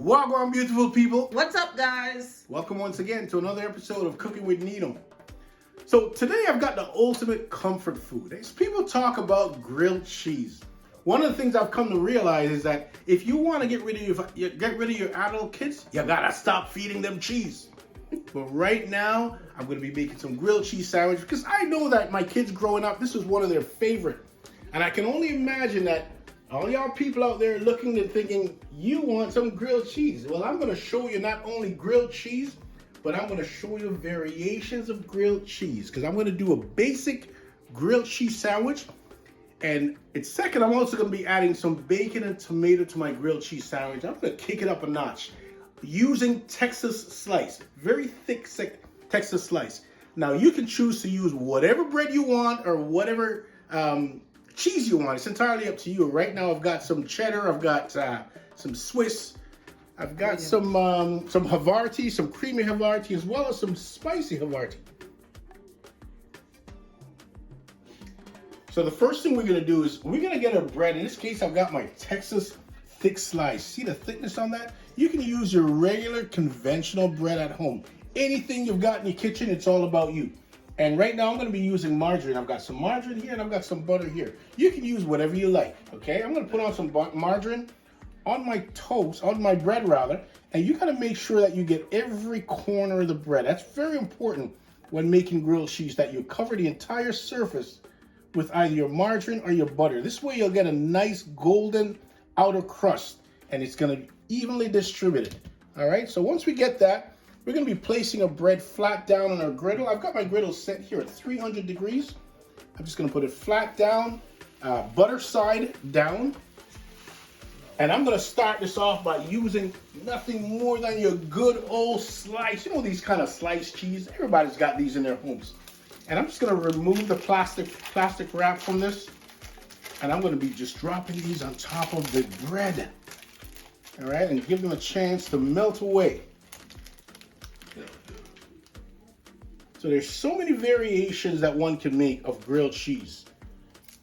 Gwan Beautiful People. What's up, guys? Welcome once again to another episode of Cooking with Nino. So today I've got the ultimate comfort food. As people talk about grilled cheese, one of the things I've come to realize is that if you want to get rid of your adult kids, you gotta stop feeding them cheese. But right now, I'm going to be making some grilled cheese sandwich because I know that my kids growing up, this was one of their favorite. And I can only imagine that all y'all people out there looking and thinking, you want some grilled cheese. Well, I'm going to show you not only grilled cheese, but I'm going to show you variations of grilled cheese because I'm going to do a basic grilled cheese sandwich. And second, I'm also going to be adding some bacon and tomato to my grilled cheese sandwich. I'm going to kick it up a notch using Texas slice, very thick Texas slice. Now you can choose to use whatever bread you want or whatever cheese you want. It's entirely up to you. Right now I've got some cheddar, I've got some Swiss, I've got some Havarti, some creamy Havarti, as well as some spicy Havarti. So the first thing we're gonna do is we're gonna get our bread. In this case, I've got my Texas thick slice. See the thickness on that? You can use your regular conventional bread at home. Anything you've got in your kitchen, it's all about you. And right now I'm going to be using margarine. I've got some margarine here and I've got some butter here. You can use whatever you like, okay? I'm going to put on some margarine on my toast, on my bread rather, and you got to make sure that you get every corner of the bread. That's very important when making grilled cheese, that you cover the entire surface with either your margarine or your butter. This way you'll get a nice golden outer crust and it's going to evenly distribute it. All right, so once we get that, we're going to be placing a bread flat down on our griddle. I've got my griddle set here at 300 degrees. I'm just going to put it flat down, butter side down. And I'm going to start this off by using nothing more than your good old slice. You know these kind of sliced cheese? Everybody's got these in their homes. And I'm just going to remove the plastic wrap from this. And I'm going to be just dropping these on top of the bread. All right, and give them a chance to melt away. So there's so many variations that one can make of grilled cheese.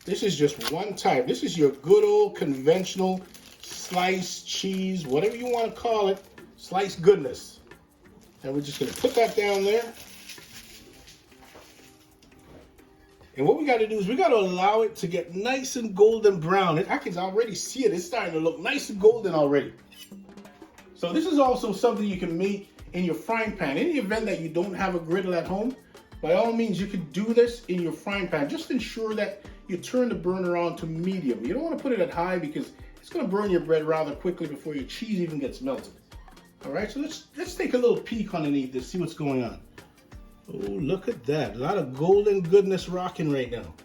This is just one type. This is your good old conventional sliced cheese, whatever you want to call it, sliced goodness. And we're just going to put that down there. And what we got to do is we got to allow it to get nice and golden brown. I can already see it. It's starting to look nice and golden already. So this is also something you can make in your frying pan. In the event that you don't have a griddle at home, by all means, you can do this in your frying pan. Just ensure that you turn the burner on to medium. You don't want to put it at high because it's going to burn your bread rather quickly before your cheese even gets melted. All right, so let's take a little peek underneath this, see what's going on. Oh, look at that. A lot of golden goodness rocking right now.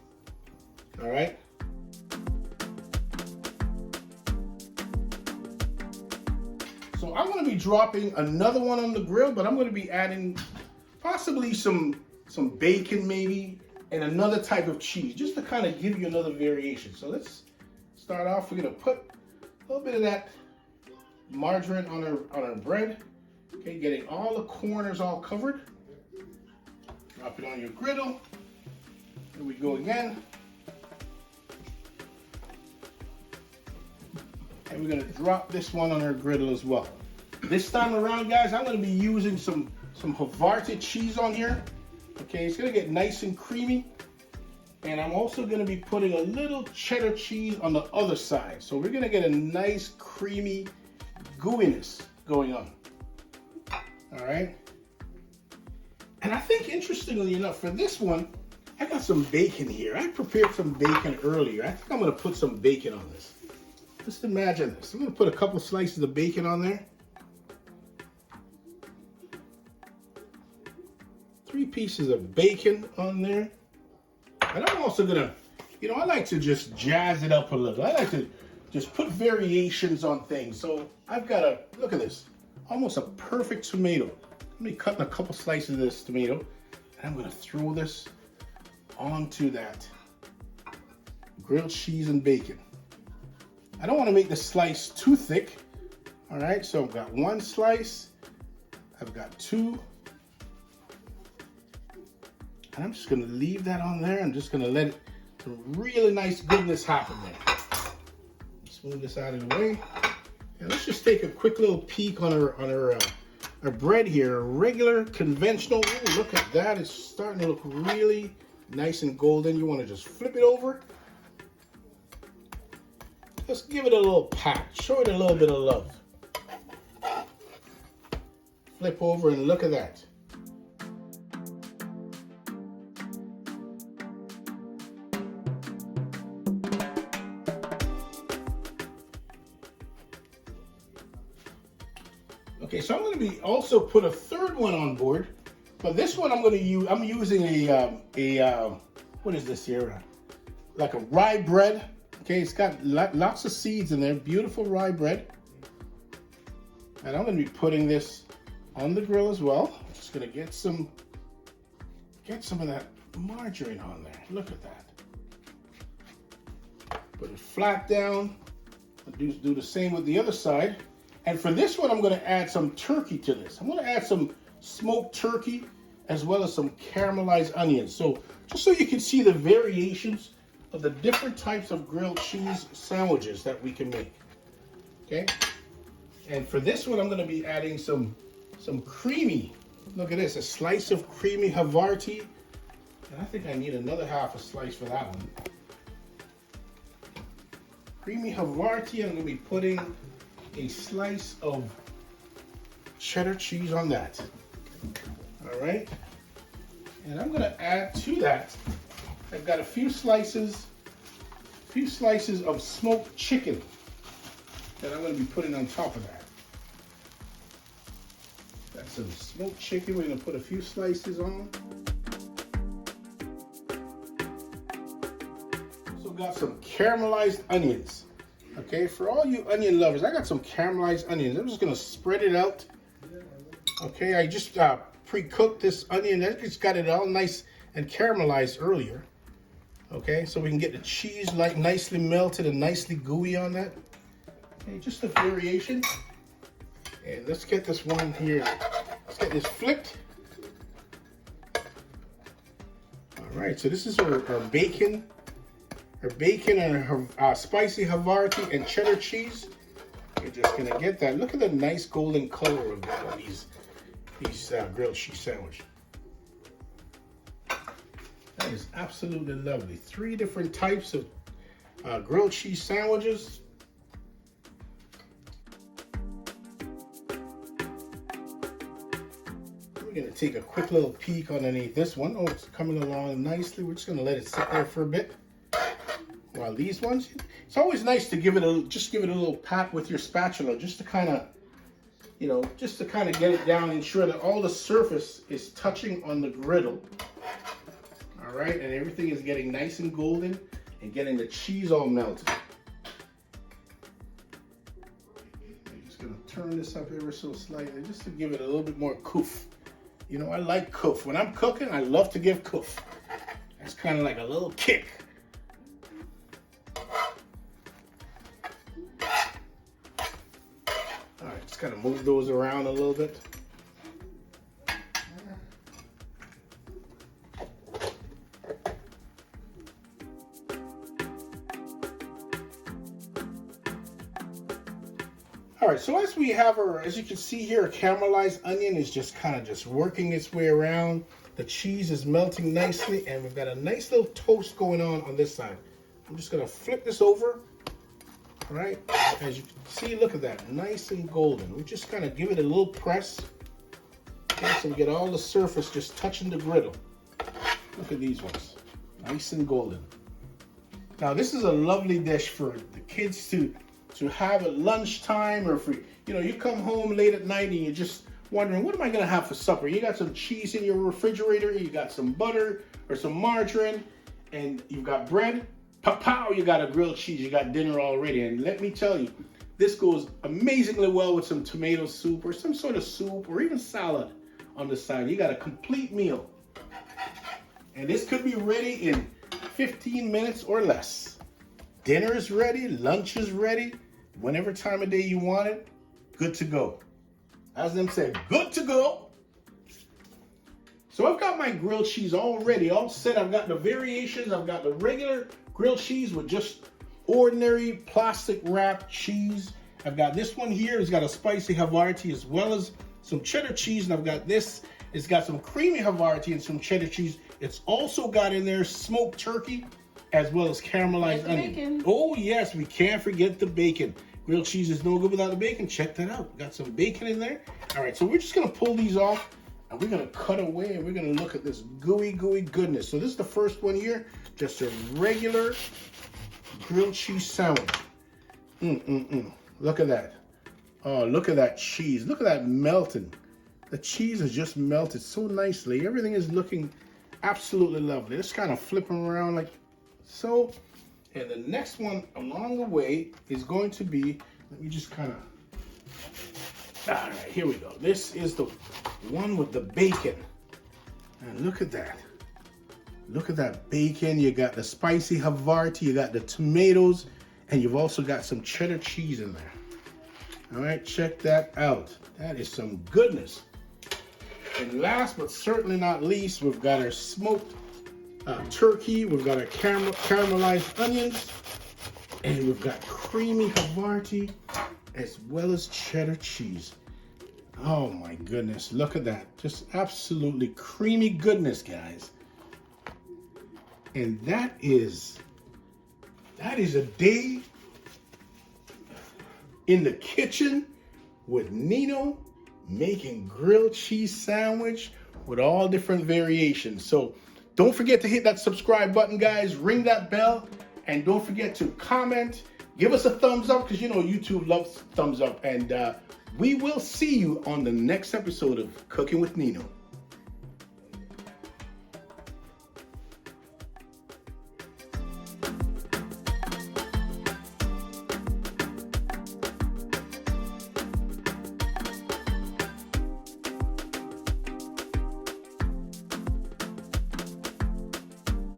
All right. So I'm going to be dropping another one on the grill, but I'm going to be adding possibly some bacon maybe and another type of cheese just to kind of give you another variation. So let's start off. We're going to put a little bit of that margarine on our bread. Okay, getting all the corners all covered. Drop it on your griddle. Here we go again. And we're going to drop this one on our griddle as well. This time around, guys, I'm going to be using some Havarti cheese on here. Okay, it's going to get nice and creamy. And I'm also going to be putting a little cheddar cheese on the other side. So we're going to get a nice creamy gooiness going on. All right. And I think, interestingly enough, for this one, I got some bacon here. I prepared some bacon earlier. I think I'm going to put some bacon on this. Just imagine this. I'm going to put a couple slices of bacon on there. 3 pieces of bacon on there. And I'm also going to, I like to just jazz it up a little. I like to just put variations on things. So I've got look at this, almost a perfect tomato. Let me cut a couple slices of this tomato, and I'm going to throw this onto that grilled cheese and bacon. I don't want to make the slice too thick. All right, so I've got 1 slice, I've got 2, and I'm just going to leave that on there. I'm just going to let it, some really nice goodness happen there. Let's move this out of the way. And let's just take a quick little peek on our bread here. Regular, conventional. Ooh, look at that. It's starting to look really nice and golden. You want to just flip it over. Just give it a little pat. Show it a little bit of love. Flip over and look at that. Okay, so I'm going to be also put a third one on board, but this one I'm using what is this here? Like a rye bread. Okay, it's got lots of seeds in there, beautiful rye bread. And I'm going to be putting this on the grill as well. I'm just going to get some of that margarine on there. Look at that. Put it flat down. I'll do the same with the other side. And for this one, I'm going to add some turkey to this. I'm going to add some smoked turkey as well as some caramelized onions. So just so you can see the variations of the different types of grilled cheese sandwiches that we can make. Okay? And for this one, I'm going to be adding some creamy, look at this, a slice of creamy Havarti. And I think I need another half a slice for that one. Creamy Havarti, and I'm going to be putting a slice of cheddar cheese on that. All right. And I'm going to add to that, I've got a few slices of smoked chicken that I'm going to be putting on top of that. Got some smoked chicken. We're going to put a few slices on. Also got some caramelized onions. Okay, for all you onion lovers, I got some caramelized onions. I'm just going to spread it out. Okay, I just pre-cooked this onion. I just got it all nice and caramelized earlier. Okay, so we can get the cheese like nicely melted and nicely gooey on that. Okay, just a variation. And let's get this one here. Let's get this flipped. All right, so this is our bacon. Her bacon and her spicy Havarti and cheddar cheese. You're just gonna get that. Look at the nice golden color of these grilled cheese sandwich. That is absolutely lovely. 3 different types of grilled cheese sandwiches. We're gonna take a quick little peek underneath this one. Oh, it's coming along nicely. We're just gonna let it sit there for a bit. While these ones, it's always nice to give it a little pat with your spatula, just to kind of, get it down, ensure that all the surface is touching on the griddle. All right, and everything is getting nice and golden and getting the cheese all melted. I'm just gonna turn this up ever so slightly, just to give it a little bit more coof. You know, I like coof. When I'm cooking, I love to give coof. That's kind of like a little kick. All right, just kind of move those around a little bit. All right, so as we have as you can see here, a caramelized onion is just kind of just working its way around. The cheese is melting nicely, and we've got a nice little toast going on this side. I'm just gonna flip this over. All right, as you can see, look at that, nice and golden. We just kind of give it a little press. Okay, so we get all the surface just touching the griddle. Look at these ones, nice and golden. Now this is a lovely dish for the kids to have at lunchtime, or for, you come home late at night and you're just wondering, what am I gonna have for supper? You got some cheese in your refrigerator, you got some butter or some margarine, and you've got bread. Pow, you got a grilled cheese, you got dinner already. And let me tell you, this goes amazingly well with some tomato soup or some sort of soup or even salad on the side. You got a complete meal. And this could be ready in 15 minutes or less. Dinner is ready, lunch is ready, whenever time of day you want it, good to go. As them say, good to go. So I've got my grilled cheese already, all set. I've got the variations. I've got the regular grilled cheese with just ordinary plastic wrapped cheese. I've got this one here. It's got a spicy Havarti as well as some cheddar cheese. And I've got this. It's got some creamy Havarti and some cheddar cheese. It's also got in there smoked turkey as well as caramelized onion. Bacon. Oh, yes, we can't forget the bacon. Grilled cheese is no good without the bacon. Check that out. Got some bacon in there. All right, so we're just going to pull these off, and we're going to cut away, and we're going to look at this gooey, gooey goodness. So this is the first one here, just a regular grilled cheese sandwich. Look at that. Oh, look at that cheese. Look at that melting. The cheese is just melted so nicely. Everything is looking absolutely lovely. It's kind of flipping around like so. And the next one along the way is going to be, let me just kind of, all right, here we go. This is the one with the bacon. And look at that. Look at that bacon. You got the spicy Havarti, you got the tomatoes, and you've also got some cheddar cheese in there. All right, check that out. That is some goodness. And last but certainly not least, we've got our smoked turkey, we've got our caramelized onions, and we've got creamy Havarti as well as cheddar cheese. Oh my goodness, look at that. Just absolutely creamy goodness, guys. And that is a day in the kitchen with Nino making grilled cheese sandwich with all different variations. So don't forget to hit that subscribe button, guys. Ring that bell, and don't forget to comment. Give us a thumbs up, because you know YouTube loves thumbs up. And we will see you on the next episode of Cooking with Nino.